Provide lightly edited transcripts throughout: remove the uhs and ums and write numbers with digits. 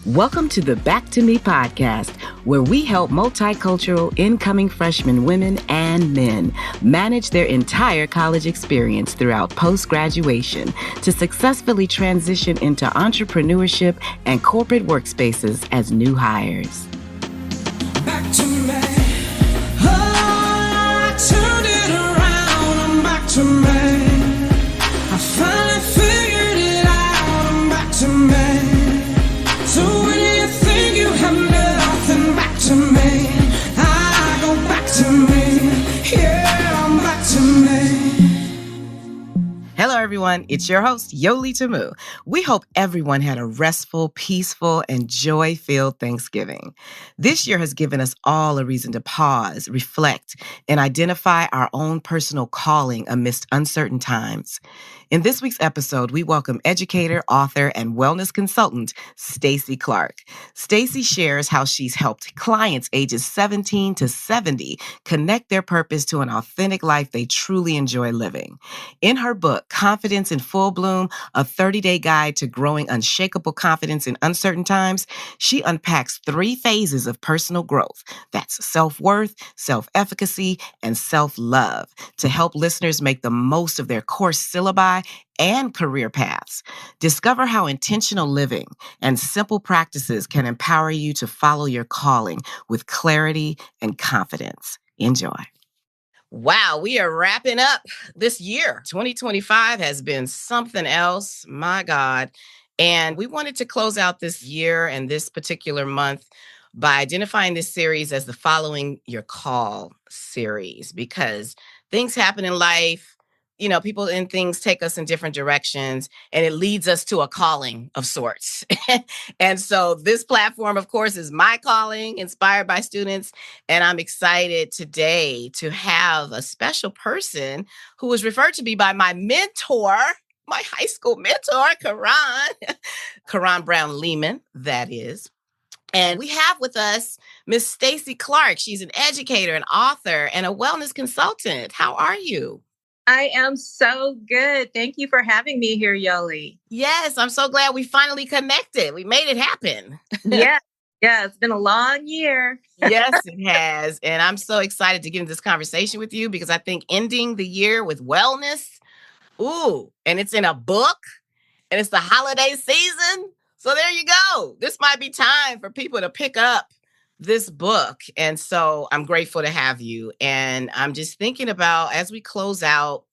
Welcome to the Back to Me podcast, where we help multicultural incoming freshman women and men manage their entire college experience throughout post-graduation to successfully transition into entrepreneurship and corporate workspaces as new hires. Back to me. Oh, I turned it around. I'm back to me. I finally figured it out. I'm back to me. So when you think you have nothing, back to me. I go back to me. Yeah, I'm back to me. Hello, everyone. It's your host, Yoli Tamu. We hope everyone had a restful, peaceful, and joy-filled Thanksgiving. This year has given us all a reason to pause, reflect, and identify our own personal calling amidst uncertain times. In this week's episode, we welcome educator, author, and wellness consultant, Stacey Clark. Stacey shares how she's helped clients ages 17 to 70 connect their purpose to an authentic life they truly enjoy living. In her book, Confidence in Full Bloom, a 30-day guide to growing unshakable confidence in uncertain times, she unpacks 3 phases of personal growth. That's self-worth, self-efficacy, and self-love to help listeners make the most of their course syllabi and career paths. Discover how intentional living and simple practices can empower you to follow your calling with clarity and confidence. Enjoy. Wow, we are wrapping up this year. 2025 has been something else, my God. And we wanted to close out this year and this particular month by identifying this series as the Following Your Call series, because things happen in life. You know, people and things take us in different directions, and it leads us to a calling of sorts. And so this platform, of course, is my calling, inspired by students. And I'm excited today to have a special person who was referred to me by my mentor, my high school mentor, Karan Brown Lehman, that is. And we have with us Miss Stacey Clark. She's an educator, an author, and a wellness consultant. How are you? I am so good. Thank you for having me here, Yoli. Yes, I'm so glad we finally connected. We made it happen. Yeah, it's been a long year. Yes, it has. And I'm so excited to get into this conversation with you because I think ending the year with wellness, and it's in a book, and it's the holiday season. So there you go. This might be time for people to pick up this book. And so I'm grateful to have you. And I'm just thinking about, as we close out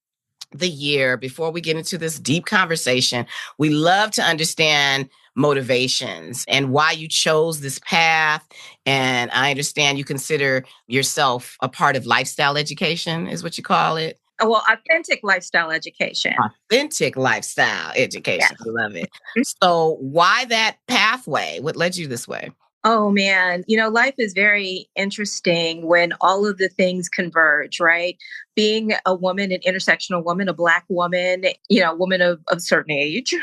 the year, before we get into this deep conversation, we love to understand motivations and why you chose this path. And I understand you consider yourself a part of lifestyle education, is what you call it. Well, authentic lifestyle education. Authentic lifestyle education. Yes. I love it. So why that pathway? What led you this way? Oh, man. Life is very interesting when all of the things converge, right? Being a woman, an intersectional woman, a Black woman, a woman of a certain age,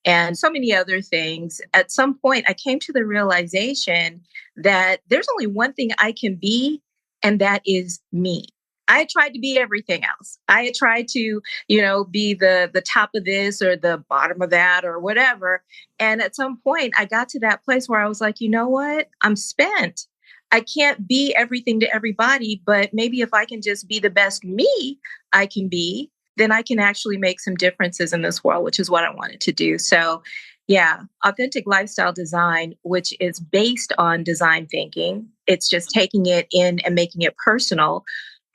and so many other things. At some point, I came to the realization that there's only one thing I can be, and that is me. I had tried to be everything else. I had tried to, be the top of this or the bottom of that or whatever. And at some point, I got to that place where I was like, you know what? I'm spent. I can't be everything to everybody, but maybe if I can just be the best me I can be, then I can actually make some differences in this world, which is what I wanted to do. So yeah, authentic lifestyle design, which is based on design thinking. It's just taking it in and making it personal.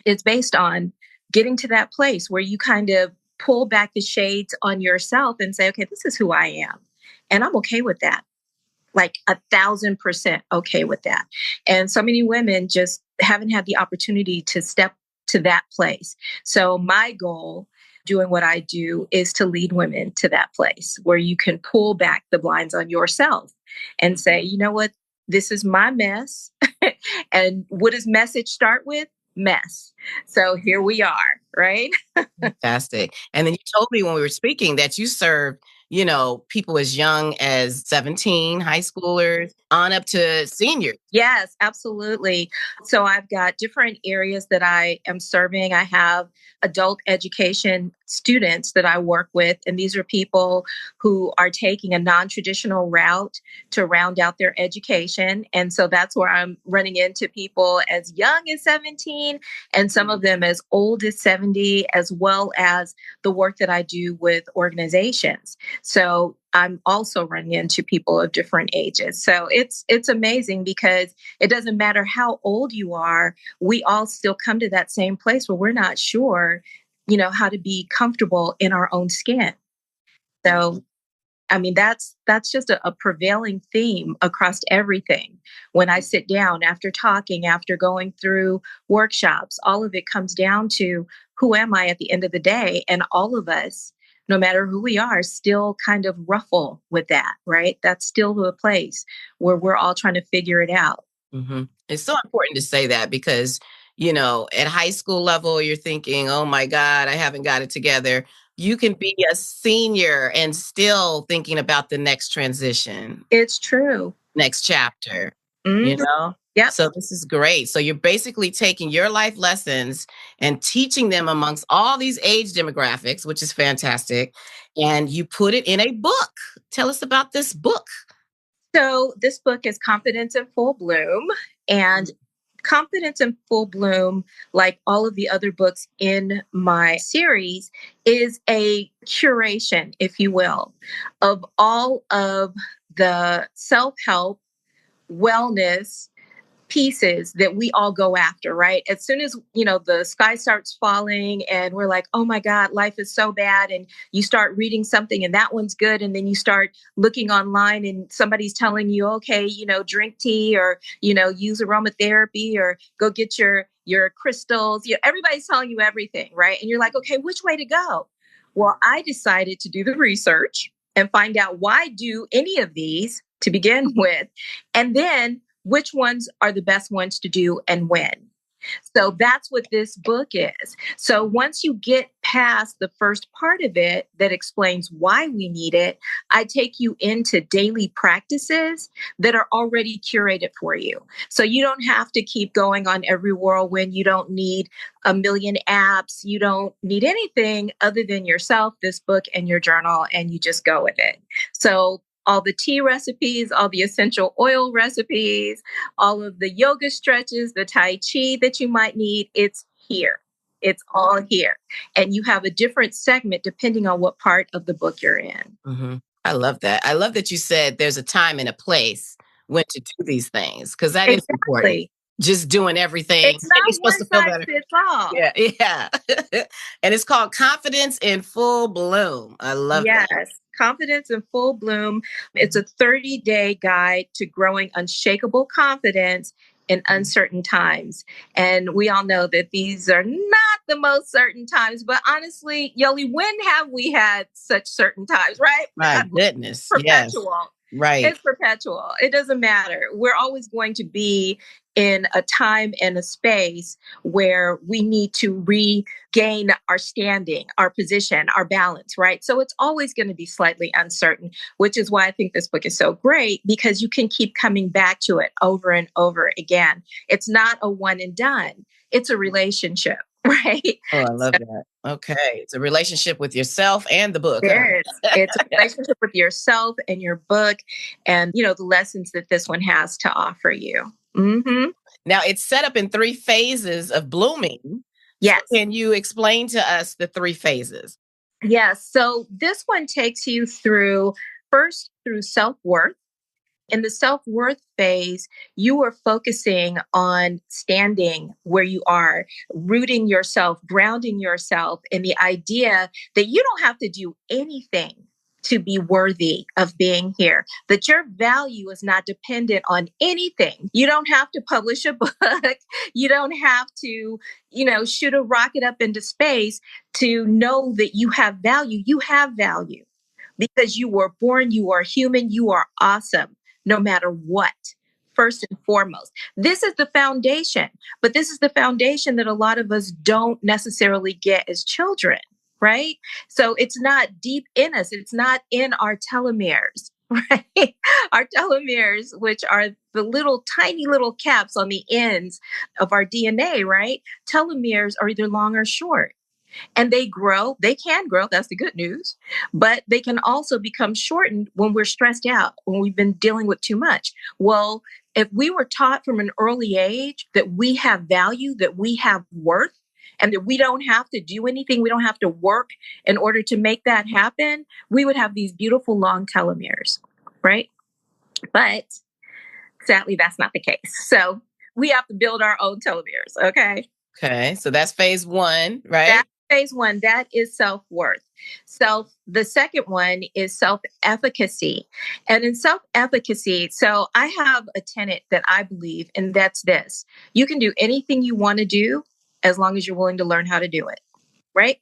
It's based on getting to that place where you kind of pull back the shades on yourself and say, okay, this is who I am. And I'm okay with that. Like 1,000% okay with that. And so many women just haven't had the opportunity to step to that place. So my goal doing what I do is to lead women to that place where you can pull back the blinds on yourself and say, you know what, this is my mess. And what does message start with? Mess. So here we are, right? Fantastic. And then you told me when we were speaking that you served, people as young as 17, high schoolers, on up to seniors. Yes, absolutely. So I've got different areas that I am serving. I have adult education students that I work with, and these are people who are taking a non traditional route to round out their education. And so that's where I'm running into people as young as 17 and some of them as old as 70, as well as the work that I do with organizations. So I'm also running into people of different ages. So it's amazing because it doesn't matter how old you are, we all still come to that same place where we're not sure, how to be comfortable in our own skin. So I mean, that's just a prevailing theme across everything. When I sit down after talking, after going through workshops, all of it comes down to who am I at the end of the day? And all of us, no matter who we are, still kind of ruffle with that, right? That's still the place where we're all trying to figure it out. Mm-hmm. It's so important to say that because, at high school level, you're thinking, oh my God, I haven't got it together. You can be a senior and still thinking about the next transition, It's true. next chapter, you Mhm. know? Yep. So this is great. So you're basically taking your life lessons and teaching them amongst all these age demographics, which is fantastic. And you put it in a book. Tell us about this book. So this book is Confidence in Full Bloom. And Confidence in Full Bloom, like all of the other books in my series, is a curation, if you will, of all of the self help, wellness, pieces that we all go after, right? As soon as, the sky starts falling and we're like, oh my God, life is so bad. And you start reading something and that one's good. And then you start looking online and somebody's telling you, okay, drink tea or, use aromatherapy or go get your crystals. Everybody's telling you everything, right? And you're like, okay, which way to go? Well, I decided to do the research and find out why do any of these to begin with. And then which ones are the best ones to do and when. So that's what this book is. So once you get past the first part of it that explains why we need it, I take you into daily practices that are already curated for you. So you don't have to keep going on every whirlwind. You don't need a million apps. You don't need anything other than yourself, this book, and your journal, and you just go with it. So all the tea recipes, all the essential oil recipes, all of the yoga stretches, the Tai Chi that you might need, it's here. It's all here. And you have a different segment depending on what part of the book you're in. Mm-hmm. I love that. I love that you said there's a time and a place when to do these things because that is important. Exactly. Just doing everything It's and you're not supposed one to feel size better. fits all. Yeah, yeah. And it's called Confidence in Full Bloom. I love Yes. that. Confidence in Full Bloom. It's a 30-day guide to growing unshakable confidence in uncertain times. And we all know that these are not the most certain times, but honestly, Yoli, when have we had such certain times, right? My goodness. Yes. Perpetual. Right. It's perpetual. It doesn't matter. We're always going to be in a time and a space where we need to regain our standing, our position, our balance, right? So it's always going to be slightly uncertain, which is why I think this book is so great because you can keep coming back to it over and over again. It's not a one and done, it's a relationship, right? Oh, I love that. Okay. It's a relationship with yourself and the book, huh? It is. It's a relationship with yourself and your book and, the lessons that this one has to offer you. Mm-hmm. Now, it's set up in 3 phases of blooming. Yes. So can you explain to us the 3 phases? Yes. So this one takes you through first through self-worth. In the self-worth phase, you are focusing on standing where you are, rooting yourself, grounding yourself in the idea that you don't have to do anything to be worthy of being here, that your value is not dependent on anything. You don't have to publish a book. You don't have to, shoot a rocket up into space to know that you have value. You have value because you were born, you are human, you are awesome, no matter what. first and foremost. This is the foundation, but this is the foundation that a lot of us don't necessarily get as children, right? So it's not deep in us. It's not in our telomeres, right? Our telomeres, which are the little tiny little caps on the ends of our DNA, right? Telomeres are either long or short. And they grow, they can grow, that's the good news, but they can also become shortened when we're stressed out, when we've been dealing with too much. Well, if we were taught from an early age that we have value, that we have worth, and that we don't have to do anything, we don't have to work in order to make that happen, we would have these beautiful long telomeres, right? But sadly, that's not the case. So we have to build our own telomeres, okay? Okay, so that's phase one, right? That's phase one. That is self-worth. The second one is self-efficacy. And in self-efficacy, so I have a tenet that I believe, and that's this: you can do anything you want to do as long as you're willing to learn how to do it, right?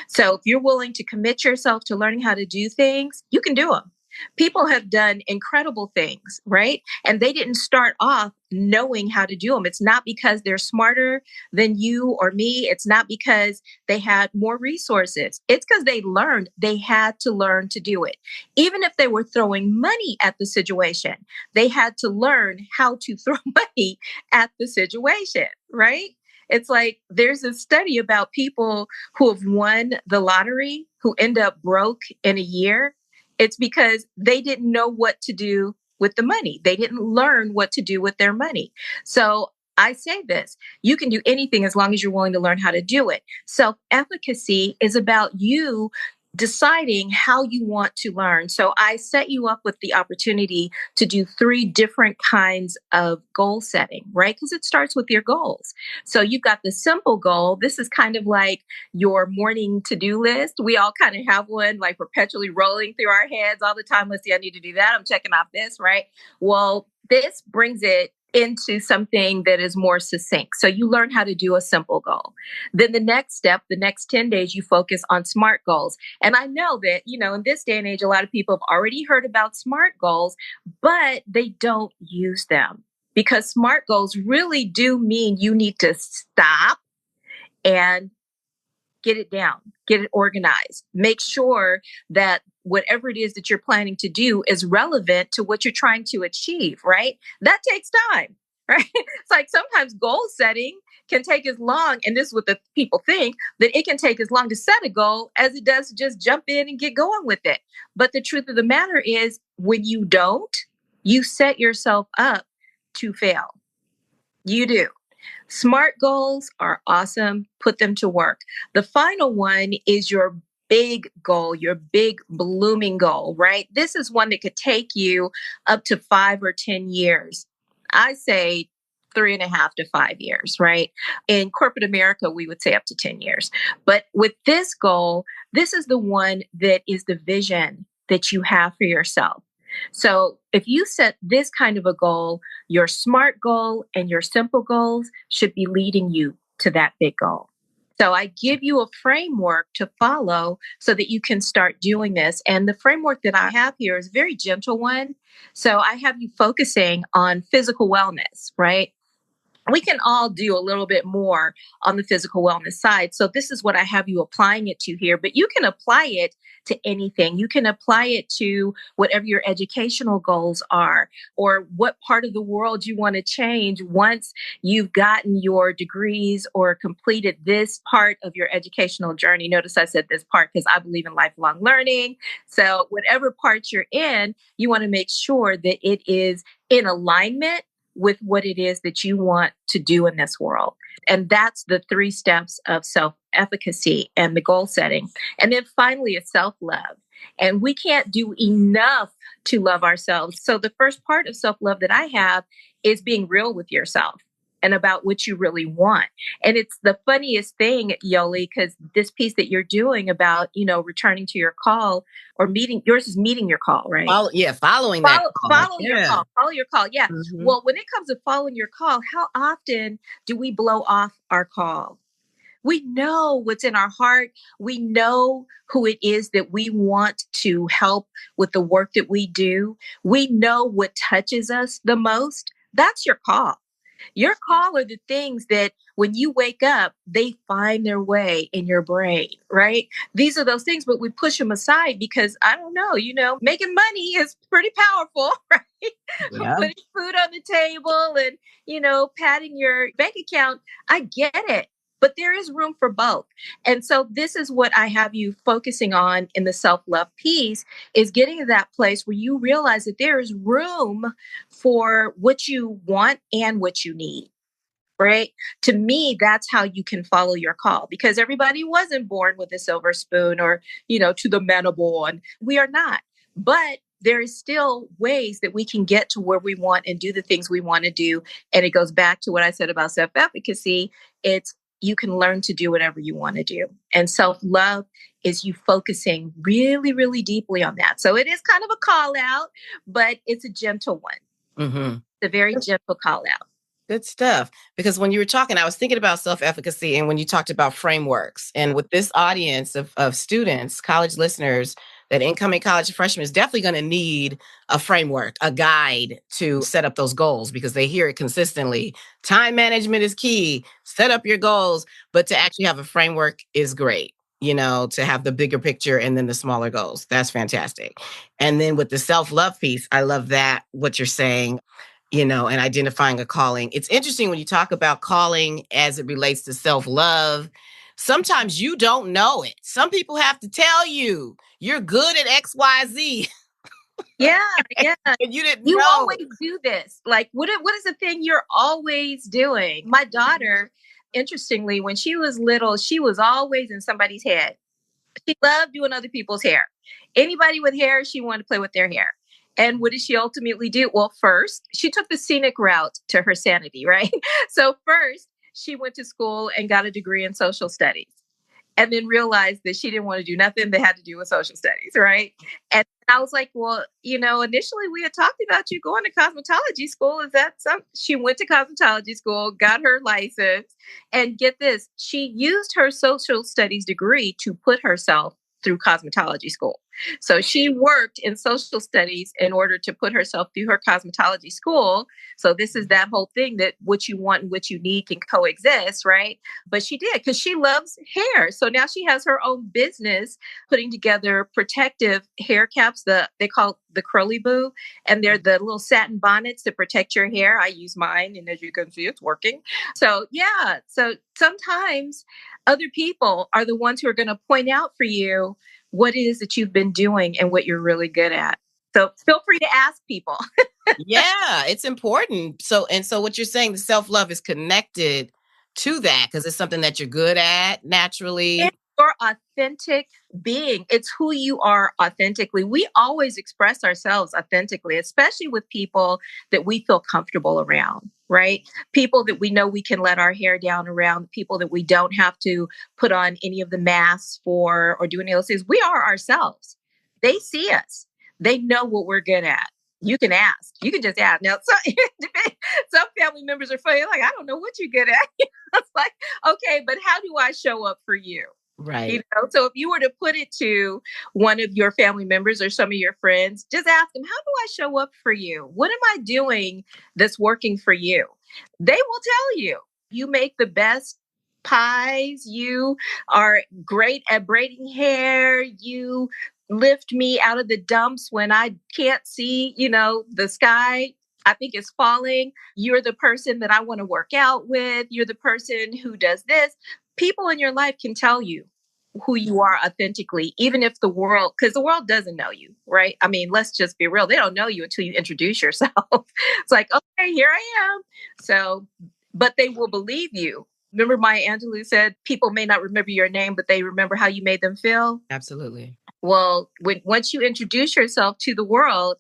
So if you're willing to commit yourself to learning how to do things, you can do them. People have done incredible things, right? And they didn't start off knowing how to do them. It's not because they're smarter than you or me. It's not because they had more resources. It's because they had to learn to do it. Even if they were throwing money at the situation, they had to learn how to throw money at the situation, right? It's like there's a study about people who have won the lottery who end up broke in a year. It's because they didn't know what to do with the money. They didn't learn what to do with their money. So I say this: you can do anything as long as you're willing to learn how to do it. Self-efficacy is about you deciding how you want to learn. So I set you up with the opportunity to do 3 different kinds of goal setting, right? Because it starts with your goals. So you've got the simple goal. This is kind of like your morning to-do list. We all kind of have one like perpetually rolling through our heads all the time. Let's see, I need to do that. I'm checking off this, right? Well, this brings it into something that is more succinct. So you learn how to do a simple goal. Then the next step, the next 10 days, you focus on SMART goals. And I know that, in this day and age, a lot of people have already heard about SMART goals, but they don't use them, because SMART goals really do mean you need to stop and get it down, get it organized, make sure that whatever it is that you're planning to do is relevant to what you're trying to achieve, right? That takes time, right? It's like sometimes goal setting can take as long, and this is what the people think, that it can take as long to set a goal as it does to just jump in and get going with it. But the truth of the matter is, when you don't, you set yourself up to fail. You do. SMART goals are awesome. Put them to work. The final one is your big goal, your big blooming goal, right? This is one that could take you up to 5 or 10 years. I say 3.5 to 5 years, right? In corporate America, we would say up to 10 years. But with this goal, this is the one that is the vision that you have for yourself. So if you set this kind of a goal, your SMART goal and your simple goals should be leading you to that big goal. So I give you a framework to follow so that you can start doing this. And the framework that I have here is a very gentle one. So I have you focusing on physical wellness, right? We can all do a little bit more on the physical wellness side. So this is what I have you applying it to here, but you can apply it to anything. You can apply it to whatever your educational goals are, or what part of the world you want to change once you've gotten your degrees or completed this part of your educational journey. Notice I said this part because I believe in lifelong learning. So whatever part you're in, you want to make sure that it is in alignment with what it is that you want to do in this world. And that's the 3 steps of self-efficacy and the goal setting. And then finally, it's self-love. And we can't do enough to love ourselves. So the first part of self-love that I have is being real with yourself and about what you really want. And it's the funniest thing, Yoli, because this piece that you're doing about, returning to your call or meeting, yours is meeting your call, right? Following that call. Follow your call. Follow your call. Yeah. Mm-hmm. Well, when it comes to following your call, how often do we blow off our call? We know what's in our heart. We know who it is that we want to help with the work that we do. We know what touches us the most, That's your call. Your call are the things that when you wake up, they find their way in your brain, right? These are those things, but we push them aside because I don't know, making money is pretty powerful, right? Yeah. Putting food on the table and, padding your bank account. I get it. But there is room for both. And so this is what I have you focusing on in the self-love piece is getting to that place where you realize that there is room for what you want and what you need. Right. To me, that's how you can follow your call because everybody wasn't born with a silver spoon or, to the manna born. We are not. But there is still ways that we can get to where we want and do the things we want to do. And it goes back to what I said about self-efficacy. It's you can learn to do whatever you want to do. And self-love is you focusing really, really deeply on that. So it is kind of a call out, but it's a gentle one. Mm-hmm. It's a very gentle call out. Good stuff. Because when you were talking, I was thinking about self-efficacy and when you talked about frameworks. And with this audience of students, college listeners, that incoming college freshman is definitely going to need a framework, a guide to set up those goals because they hear it consistently. Time management is key. Set up your goals, but to actually have a framework is great. To have the bigger picture and then the smaller goals. That's fantastic. And then with the self-love piece, I love that, what you're saying, and identifying a calling. It's interesting when you talk about calling as it relates to self-love. Sometimes you don't know it. Some people have to tell you, you're good at X, Y, Z. Yeah. And you didn't You know. always do this. Like, what is the thing you're always doing? My daughter, interestingly, when she was little, she was always in somebody's head. She loved doing other people's hair. Anybody with hair, she wanted to play with their hair. And what did she ultimately do? Well, first, she took the scenic route to her sanity, right? So first, she went to school and got a degree in social studies and then realized that she didn't want to do nothing that had to do with social studies, right? And I was like, well, initially we had talked about you going to cosmetology school. Is that something? She went to cosmetology school, got her license, and get this, she used her social studies degree to put herself through cosmetology school. So she worked in social studies in order to put herself through her cosmetology school. So this is that whole thing that what you want and what you need can coexist, right? But she did because she loves hair. So now she has her own business putting together protective hair caps. They call the curly boo, and they're the little satin bonnets that protect your hair. I use mine, and as you can see, it's working. So yeah. So sometimes other people are the ones who are going to point out for you what it is that you've been doing and what you're really good at. So feel free to ask people. Yeah, it's important. So what you're saying, the self-love is connected to that because it's something that you're good at naturally. It's your authentic being. It's who you are authentically. We always express ourselves authentically, especially with people that we feel comfortable around, right? People that we know we can let our hair down around, people that we don't have to put on any of the masks for or do any of those things. We are ourselves. They see us. They know what we're good at. You can ask. You can just ask. Now, some family members are funny. Like, I don't know what you're good at. It's like, okay, but how do I show up for you? Right. So if you were to put it to one of your family members or some of your friends, just ask them, how do I show up for you? What am I doing that's working for you? They will tell you. You make the best pies. You are great at braiding hair. You lift me out of the dumps when I can't see, the sky. I think it's falling. You're the person that I want to work out with. You're the person who does this. People in your life can tell you who you are authentically, even if because the world doesn't know you, right? I mean, let's just be real. They don't know you until you introduce yourself. It's like, okay, here I am. So, but they will believe you. Remember Maya Angelou said, people may not remember your name, but they remember how you made them feel. Absolutely. Well, once you introduce yourself to the world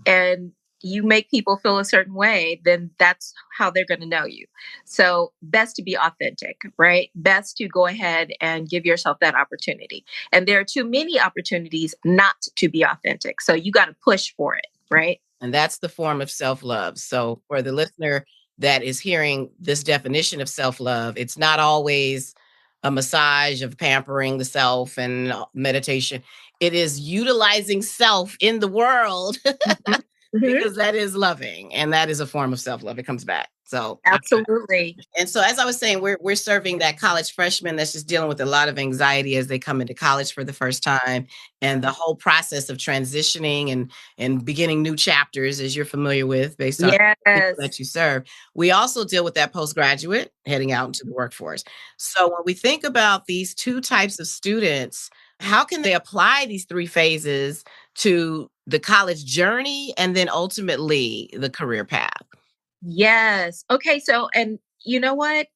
and you make people feel a certain way, then that's how they're going to know you. So best to be authentic, right? Best to go ahead and give yourself that opportunity. And there are too many opportunities not to be authentic. So you got to push for it, right? And that's the form of self-love. So for the listener that is hearing this definition of self-love, it's not always a massage of pampering the self and meditation. It is utilizing self in the world Mhm. because that is loving and that is a form of self-love. It comes back. So Absolutely. and so, as I was saying, we're serving that college freshman that's just dealing with a lot of anxiety as they come into college for the first time, and the whole process of transitioning and beginning new chapters, as you're familiar with, based on the people Yes. that you serve. We also deal with that postgraduate heading out into the workforce. So, when we think about these two types of students, how can they apply these three phases to the college journey and then ultimately the career path? Yes. Okay. So, and you know what?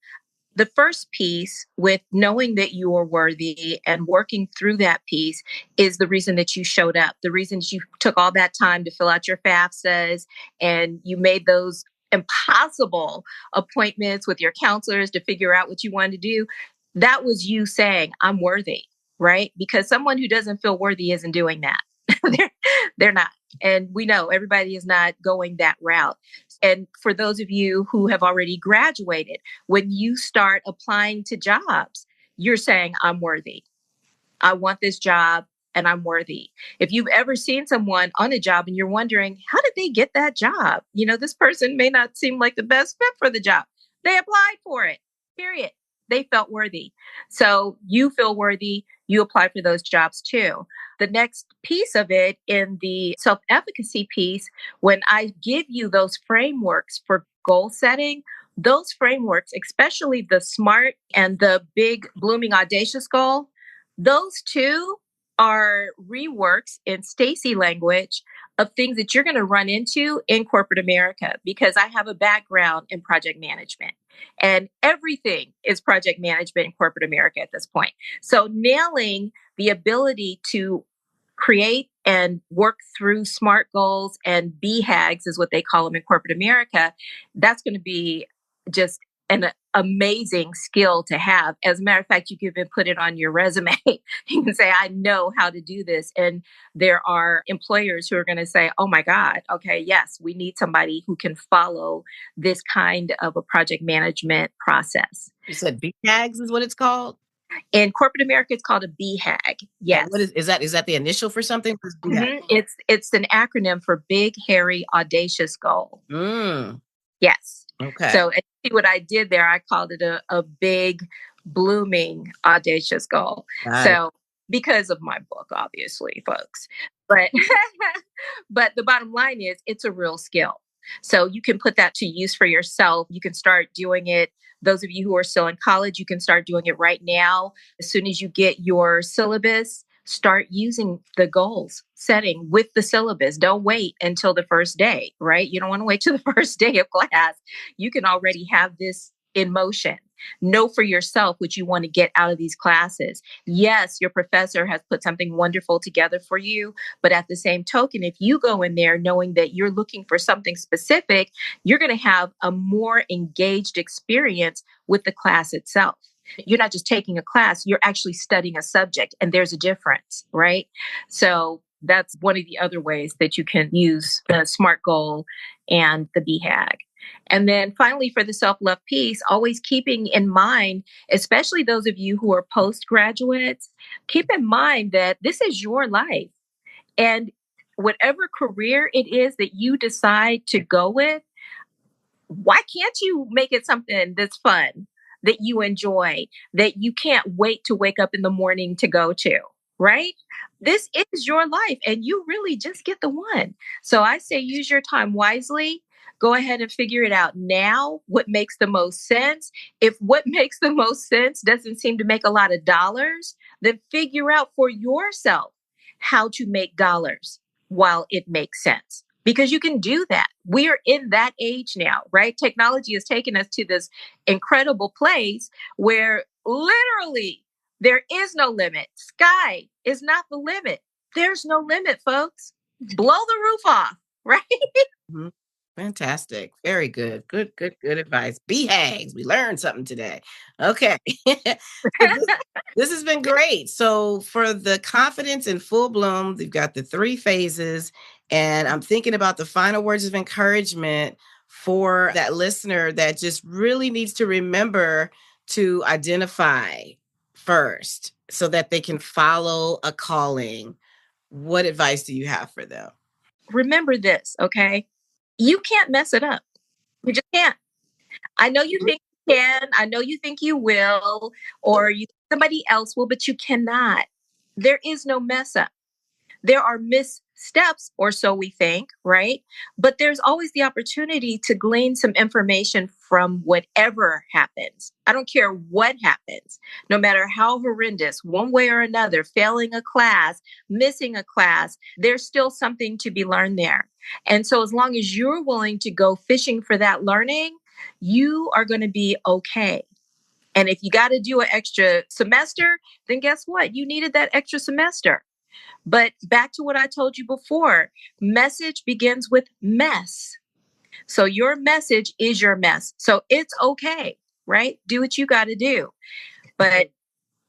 The first piece with knowing that you are worthy and working through that piece is the reason that you showed up, the reasons you took all that time to fill out your FAFSAs and you made those impossible appointments with your counselors to figure out what you wanted to do. That was you saying, I'm worthy, right? Because someone who doesn't feel worthy isn't doing that. they're, they're not. And we know everybody is not going that route. And for those of you who have already graduated, when you start applying to jobs, you're saying, I'm worthy. I want this job and I'm worthy. If you've ever seen someone on a job and you're wondering, how did they get that job? You know, this person may not seem like the best fit for the job. They applied for it, period. They felt worthy. So you feel worthy, you apply for those jobs too. The next piece of it in the self efficacy piece, when I give you those frameworks for goal setting, those frameworks, especially the SMART and the big, blooming, audacious goal, those two are reworks in Stacey language of things that you're going to run into in corporate America because I have a background in project management and everything is project management in corporate America at this point. So nailing the ability to create and work through SMART goals and BHAGs is what they call them in corporate America, that's going to be just an amazing skill to have. As a matter of fact, you can even put it on your resume. You can say, I know how to do this. And there are employers who are going to say, oh my God, okay, yes, we need somebody who can follow this kind of a project management process. You said BTAGs is what it's called? In corporate America, it's called a BHAG. And what Yes. is that the initial for something? What is BHAG? It's an acronym for Big, Hairy, Audacious Goal. Mm, Yes. okay. So and see what I did there. I called it a big, blooming, audacious goal. Got it. So because of my book, obviously, folks. But but the bottom line is it's a real skill. So you can put that to use for yourself. You can start doing it. Those of you who are still in college, you can start doing it right now. As soon as you get your syllabus, start using the goals setting with the syllabus. Don't wait until the first day, right? You don't want to wait till the first day of class. You can already have this in motion. Know for yourself what you want to get out of these classes. Yes, your professor has put something wonderful together for you, but at the same token, if you go in there knowing that you're looking for something specific, you're going to have a more engaged experience with the class itself. You're not just taking a class, you're actually studying a subject, and there's a difference, right? So that's one of the other ways that you can use the SMART goal and the BHAG. And then finally, for the self love piece, always keeping in mind, especially those of you who are postgraduates, keep in mind that this is your life. And whatever career it is that you decide to go with, why can't you make it something that's fun, that you enjoy, that you can't wait to wake up in the morning to go to, right? This is your life and you really just get the one. So I say use your time wisely. Go ahead and figure it out now, what makes the most sense. If what makes the most sense doesn't seem to make a lot of dollars, then figure out for yourself how to make dollars while it makes sense because you can do that. We are in that age now, right? Technology has taken us to this incredible place where literally there is no limit. Sky is not the limit. There's no limit, folks. Blow the roof off, right? Mhm. Fantastic. Very good. Good advice. BHAGs. We learned something today. Okay. So this has been great. So for the confidence in full bloom, we've got the three phases. And I'm thinking about the final words of encouragement for that listener that just really needs to remember to identify first so that they can follow a calling. What advice do you have for them? remember this, okay? You can't mess it up. You just can't. I know you think you can. I know you think you will, or somebody else will, but you cannot. There is no mess up. There are missteps, or so we think, right? But there's always the opportunity to glean some information from whatever happens. I don't care what happens, no matter how horrendous, one way or another, failing a class, missing a class, there's still something to be learned there. And so, as long as you're willing to go fishing for that learning, you are going to be okay. And if you got to do an extra semester, then guess what? You needed that extra semester. But back to what I told you before, message begins with mess. So your message is your mess. So it's okay, right? Do what you got to do, but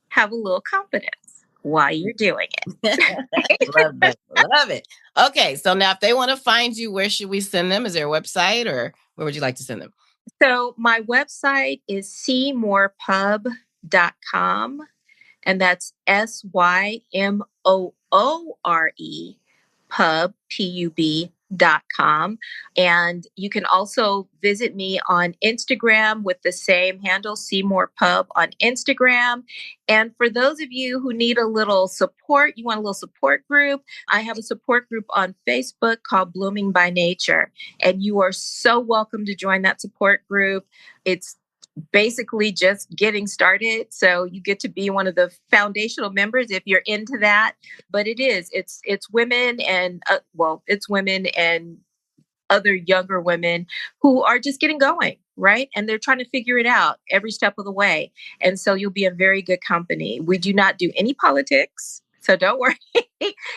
have a little confidence while you're doing it. Love it. Love it. Okay. So now if they want to find you, where should we send them? Is there a website or where would you like to send them? So my website is seemorepub.com. And that's SYMOORE pub, PUB.com. And you can also visit me on Instagram with the same handle, Seymour Pub on Instagram. And for those of you who need a little support, you want a little support group, I have a support group on Facebook called Blooming by Nature. And you are so welcome to join that support group. It's basically just getting started. So you get to be one of the foundational members if you're into that. But it's women and it's women and other younger women who are just getting going, right? And they're trying to figure it out every step of the way. And so you'll be in very good company. We do not do any politics, so don't worry.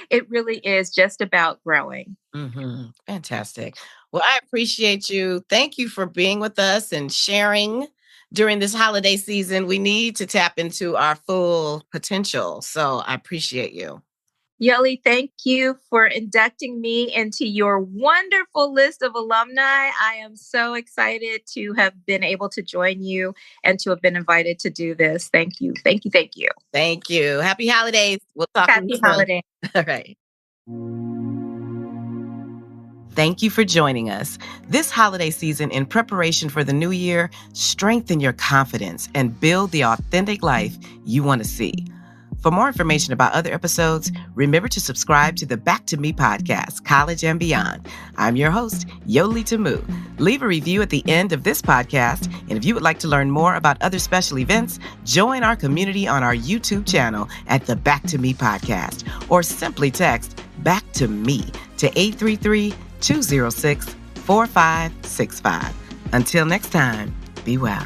It really is just about growing. Mm-hmm. Fantastic. Well, I appreciate you. Thank you for being with us and sharing during this holiday season. We need to tap into our full potential. So I appreciate you. Yoli, thank you for inducting me into your wonderful list of alumni. I am so excited to have been able to join you and to have been invited to do this. Thank you. Thank you. Thank you. Thank you. Happy holidays. We'll talk to you Happy soon. holiday. All right. Thank you for joining us. This holiday season, in preparation for the new year, strengthen your confidence and build the authentic life you want to see. For more information about other episodes, remember to subscribe to the Back to Me podcast, College and Beyond. I'm your host, Yoli Tamu. Leave a review at the end of this podcast. And if you would like to learn more about other special events, join our community on our YouTube channel at the Back to Me podcast, or simply text Back to Me to 833-206-4565. Until next time, be well.